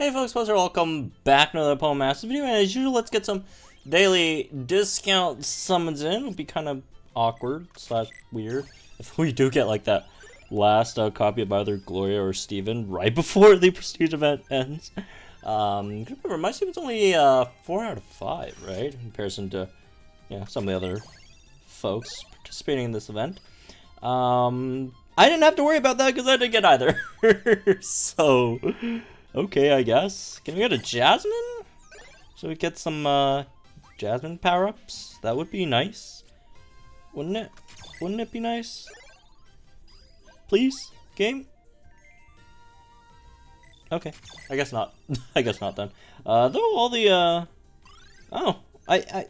Hey folks, welcome back to another Poem Master video, and as usual, let's get some daily discount summons in. It'll be kind of awkward / weird if we do get like that last copy of either Gloria or Steven right before the prestige event ends. Remember, my Steven's only 4 out of 5, right? In comparison to some of the other folks participating in this event. I didn't have to worry about that because I didn't get either. So, okay, I guess. Can we get a Jasmine? So we get some Jasmine power-ups? That would be nice. Wouldn't it? Wouldn't it be nice? Please? Game? Okay. I guess not. I guess not then. Though all the,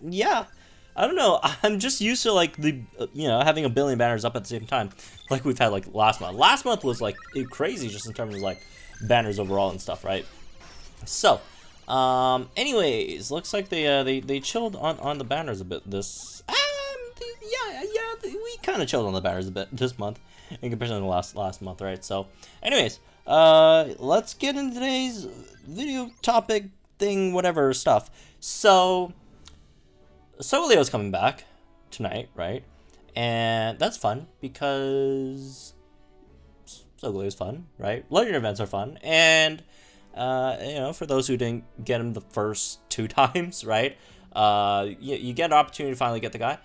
yeah. I don't know. I'm just used to like the, having a billion banners up at the same time, like we've had like last month. Last month was like crazy just in terms of like banners overall and stuff, right? So, anyways, looks like they chilled on the banners a bit this. We kind of chilled on the banners a bit this month in comparison to last month, right? So, anyways, let's get into today's video topic thing, whatever stuff. So. Solgaleo's coming back tonight, right? And that's fun because Solgaleo's fun, right? Legendary events are fun, and for those who didn't get him the first 2 times, right? You get an opportunity to finally get the guy,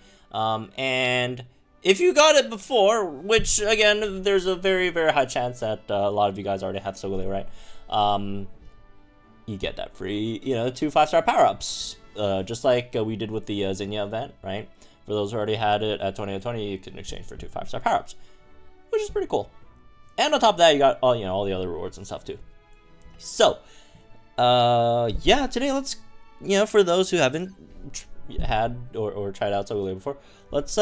and if you got it before, which again, there's a very very high chance that a lot of you guys already have Solgaleo, right? You get that free, 2 5-star power-ups. Just like we did with the Zinnia event, right? For those who already had it at 20 out of 20, you can exchange for 2 5-star power-ups, which is pretty cool. And on top of that, you got all the other rewards and stuff too. So, today let's, for those who haven't had or tried out Solgaleo before, let's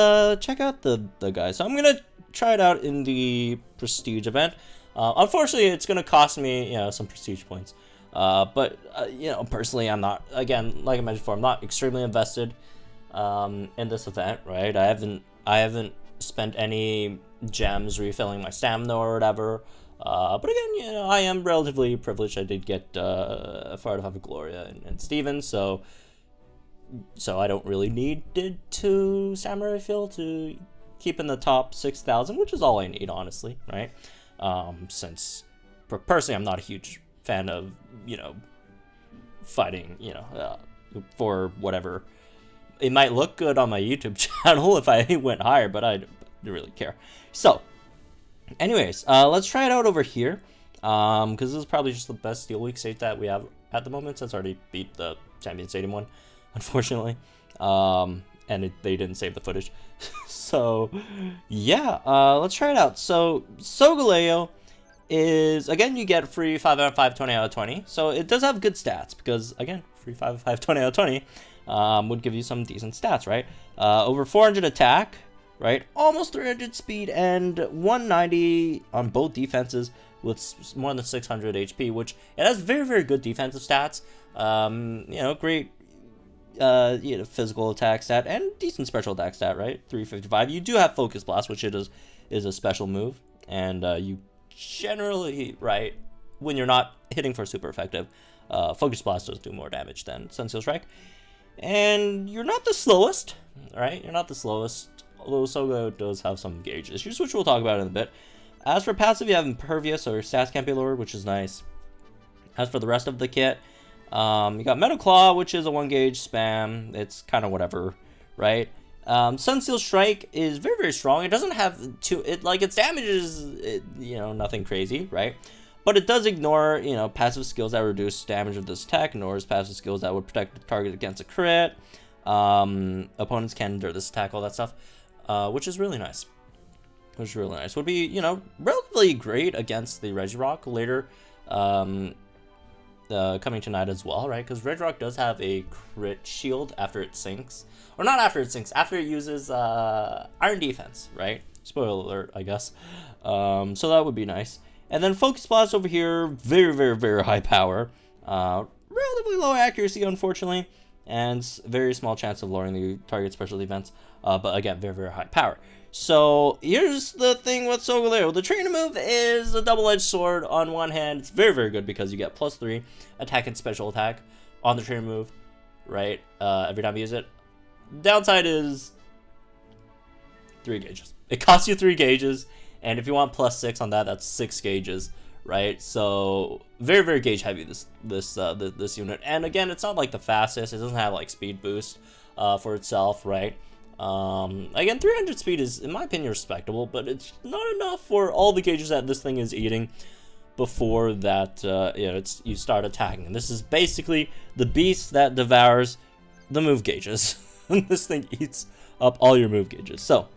check out the guy. So I'm gonna try it out in the Prestige event. Unfortunately, it's gonna cost me some Prestige points. But personally, I'm not, again, like I mentioned before, I'm not extremely invested in this event, right? I haven't spent any gems refilling my stamina or whatever. But again, I am relatively privileged. I did get 4 out of 5 Gloria and Steven, so I don't really need to stamina refill to keep in the top 6,000, which is all I need, honestly, right? Since personally, I'm not a huge fan of fighting for whatever. It might look good on my YouTube channel if I went higher, but I don't really care. So anyways, let's try it out over here, because this is probably just the best Steel Week stage that we have at the moment, since I already beat the Champion Stadium one, unfortunately, and they didn't save the footage. So yeah, let's try it out. So Solgaleo is, again, you get free 5 out of 5, 20 out of 20. So it does have good stats because, again, free 5 out of 5, 20 out of 20 would give you some decent stats, right? Over 400 attack, right? Almost 300 speed and 190 on both defenses with more than 600 HP, which it has very, very good defensive stats. Great physical attack stat and decent special attack stat, right? 355. You do have Focus Blast, which is a special move, and you generally, right, when you're not hitting for super effective, Focus Blast does do more damage than Sunseal Strike. And you're not the slowest, right? You're not the slowest, although Solgaleo does have some gauge issues, which we'll talk about in a bit. As for passive, you have Impervious, so your stats can't be lowered, which is nice. As for the rest of the kit, you got Metal Claw, which is a 1 gauge spam. It's kind of whatever, right? Sunseal Strike is very, very strong. It doesn't have its damage is, nothing crazy, right? But it does ignore, passive skills that reduce damage of this attack, ignores passive skills that would protect the target against a crit. Opponents can endure this attack, all that stuff, which is really nice. Would be, relatively great against the Regirock later, coming tonight as well, right? Because Regirock does have a crit shield after it sinks. Or not after it sinks, after it uses Iron Defense, right? Spoiler alert, I guess. So that would be nice. And then Focus Blast over here, very, very, very high power. Relatively low accuracy, unfortunately. And very small chance of lowering the target special defense. But again, very, very high power. So here's the thing with Solgaleo. The trainer move is a double-edged sword. On one hand, it's very, very good because you get +3 attack and special attack on the trainer move, right? Every time you use it. Downside is 3 gauges. It costs you 3 gauges, and if you want +6 on that, that's 6 gauges, right? So very, very gauge heavy this unit. And again, it's not like the fastest. It doesn't have like speed boost for itself, right? Again, 300 speed is, in my opinion, respectable, but it's not enough for all the gauges that this thing is eating before that, you start attacking. And this is basically the beast that devours the move gauges. This thing eats up all your move gauges. So,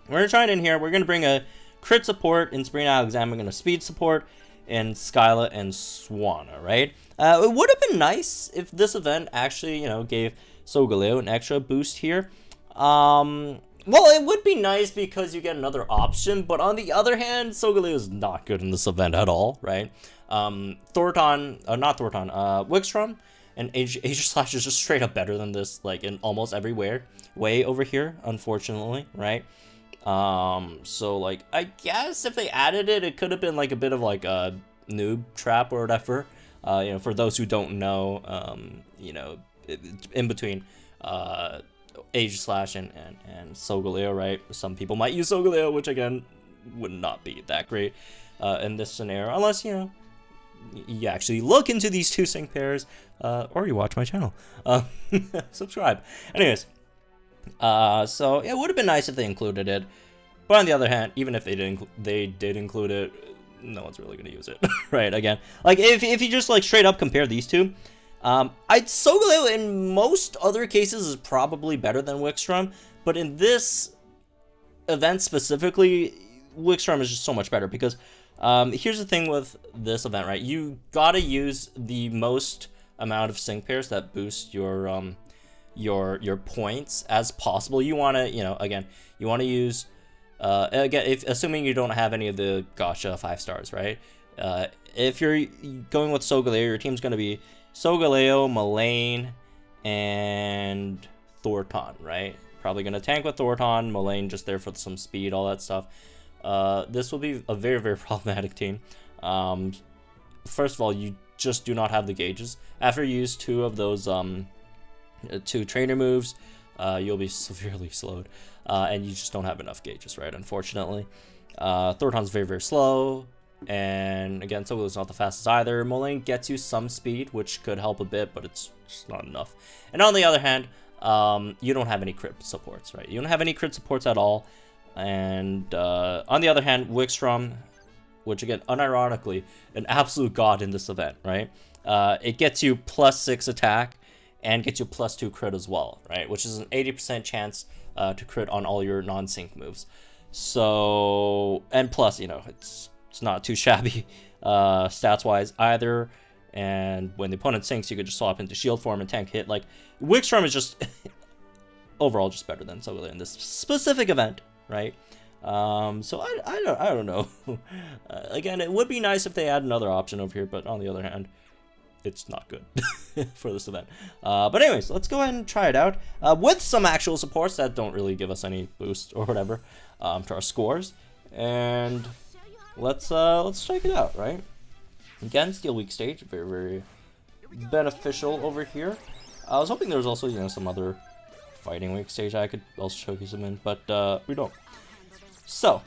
we're going to try it in here. We're going to bring a crit support in Sabrina, Alexander. We're going to speed support in Skyla and Swanna, right? It would have been nice if this event actually, gave Solgaleo an extra boost here. Well, it would be nice because you get another option, but on the other hand, Solgaleo is not good in this event at all, right? Wixstrom and Aegis is just straight up better than this, like, in almost every way over here, unfortunately, right? So, like, I guess if they added it, it could have been, like, a bit of, like, a noob trap or whatever, for those who don't know, in between, Aegis and Solgaleo, right? Some people might use Solgaleo, which again would not be that great in this scenario, unless you actually look into these 2 sync pairs, or you watch my channel. Subscribe. Anyways, so it would have been nice if they included it, but on the other hand, even if they did include it, no one's really gonna use it, right? Again, like if you just like straight up compare these two. Solgaleo in most other cases is probably better than Wixstrom, but in this event specifically, Wixstrom is just so much better because here's the thing with this event, right? You gotta use the most amount of sync pairs that boost your points as possible. You wanna, again, you wanna use again, assuming you don't have any of the gotcha 5 stars, right? If you're going with Solgaleo, your team's gonna be Solgaleo, Mullane, and Thorton, right? Probably going to tank with Thorton, Mullane just there for some speed, all that stuff. This will be a very, very problematic team. First of all, you just do not have the gauges. After you use 2 of those 2 trainer moves, you'll be severely slowed. And you just don't have enough gauges, right? Unfortunately. Thorton's very, very slow. And again, Solgaleo's not the fastest either. Mullane gets you some speed, which could help a bit, but it's just not enough. And on the other hand, you don't have any crit supports, right? You don't have any crit supports at all. And on the other hand, Wixstrom, which again, unironically, an absolute god in this event, right? It gets you +6 attack and gets you +2 crit as well, right? Which is an 80% chance to crit on all your non-sync moves. So, and plus, it's not too shabby stats-wise either. And when the opponent sinks, you could just swap into shield form and tank hit. Like, Wixstrom is just overall just better than Solgaleo in this specific event, right? So I don't know. Again, it would be nice if they had another option over here, but on the other hand, it's not good for this event. But anyways, let's go ahead and try it out with some actual supports that don't really give us any boost or whatever to our scores. And let's check it out, right? Again, Steel Week stage, very, very beneficial over here. I was hoping there was also, some other Fighting Week stage I could also showcase them in, but we don't. So,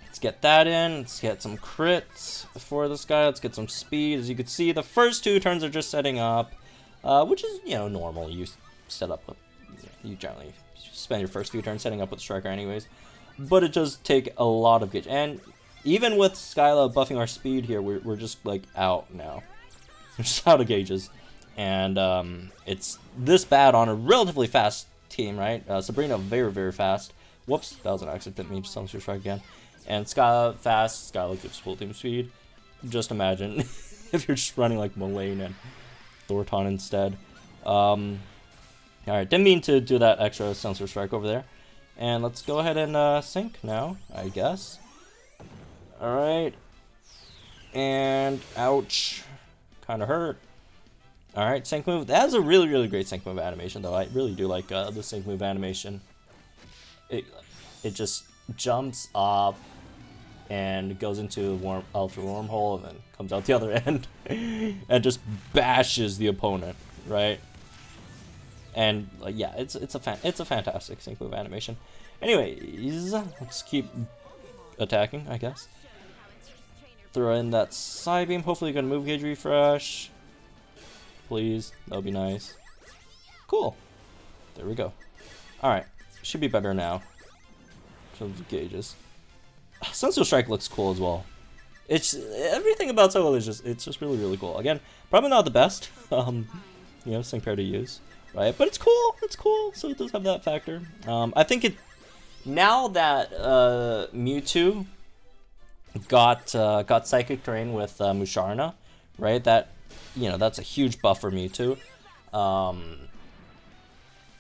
let's get that in. Let's get some crits for this guy. Let's get some speed. As you can see, the first 2 turns are just setting up, which is, normal. You set up with, you generally spend your first few turns setting up with Striker anyways. But it does take a lot of gauge. And even with Skyla buffing our speed here, we're just, like, out now. We're just out of gauges. And it's this bad on a relatively fast team, right? Sabrina, very, very fast. Whoops, that was an accident. Didn't mean to Sunster Strike again. And Skyla, fast. Skyla gives full team speed. Just imagine if you're just running like Mullane and Thorton instead. Alright, didn't mean to do that extra Sunster Strike over there. And let's go ahead and sync now, I guess. Alright. And ouch. Kinda hurt. Alright, sync move. That is a really, really great sync move animation, though. I really do like the sync move animation. it just jumps up and goes into ultra wormhole and then comes out the other end and just bashes the opponent, right? And yeah, it's a fantastic sync move animation. Anyways, let's keep attacking, I guess. Throw in that side beam. Hopefully, you get a move gauge refresh. Please, that would be nice. Cool. There we go. All right, should be better now. In terms of gauges. Sunstone Strike looks cool as well. It's everything about Solgaleo is just really cool. Again, probably not the best, you know, sync pair to use, right? But it's cool. It's cool. So it does have that factor. I think it now that Mewtwo got Psychic Terrain with Musharna, right? That, you know, that's a huge buff for Mewtwo.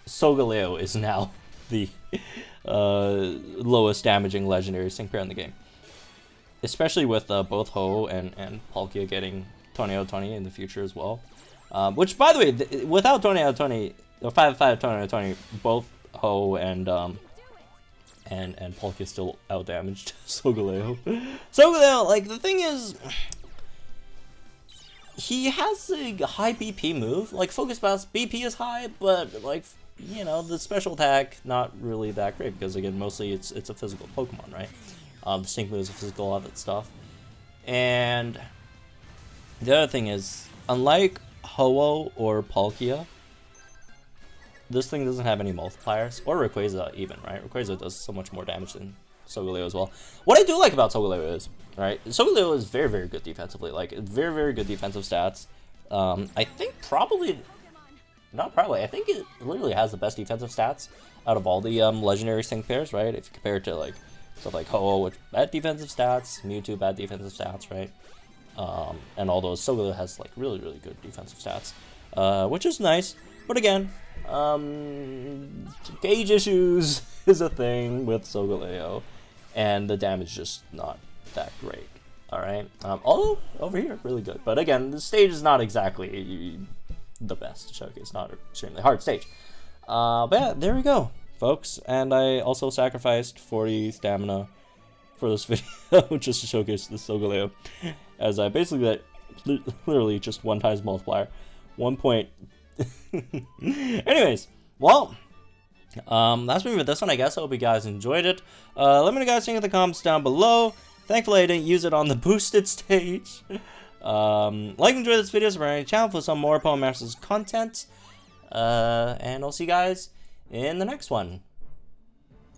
Solgaleo is now the lowest damaging legendary sync pair in the game, especially with both Ho and Palkia getting Tonio Tony in the future as well. Which, by the way, without Tonio Tony, or 5/5 Tonio Tony, both Ho and Palkia still out damaged Solgaleo. Solgaleo, like, the thing is, he has a high BP move. Like, Focus Blast BP is high, but like, you know, the special attack not really that great because, again, mostly it's a physical Pokemon, right? The sync moves are physical, all that stuff. And the other thing is, unlike Ho-Oh or Palkia, this thing doesn't have any multipliers, or Rayquaza even, right? Rayquaza does so much more damage than Solgaleo as well. What I do like about Solgaleo is, right, Solgaleo is very good defensively, like, very good defensive stats. I think I think it literally has the best defensive stats out of all the legendary sync pairs, right? If you compare it to like stuff like Ho-Oh, which bad defensive stats, Mewtwo bad defensive stats, right? And all those, Solgaleo has like really good defensive stats, which is nice. But again, gauge issues is a thing with Solgaleo, and the damage is just not that great. All right, although over here really good. But again, the stage is not exactly the best to showcase, not an extremely hard stage. But yeah, there we go, folks. And I also sacrificed 40 stamina for this video just to showcase the Solgaleo, as I basically got literally just 1 times multiplier, 1 point. Anyways, well, that's me with this one, I guess. I hope you guys enjoyed it. Let me know, guys, think in the comments down below. Thankfully, I didn't use it on the boosted stage. Like and enjoy this video, subscribe to my channel for some more Pokemon Masters content. And I'll see you guys in the next one.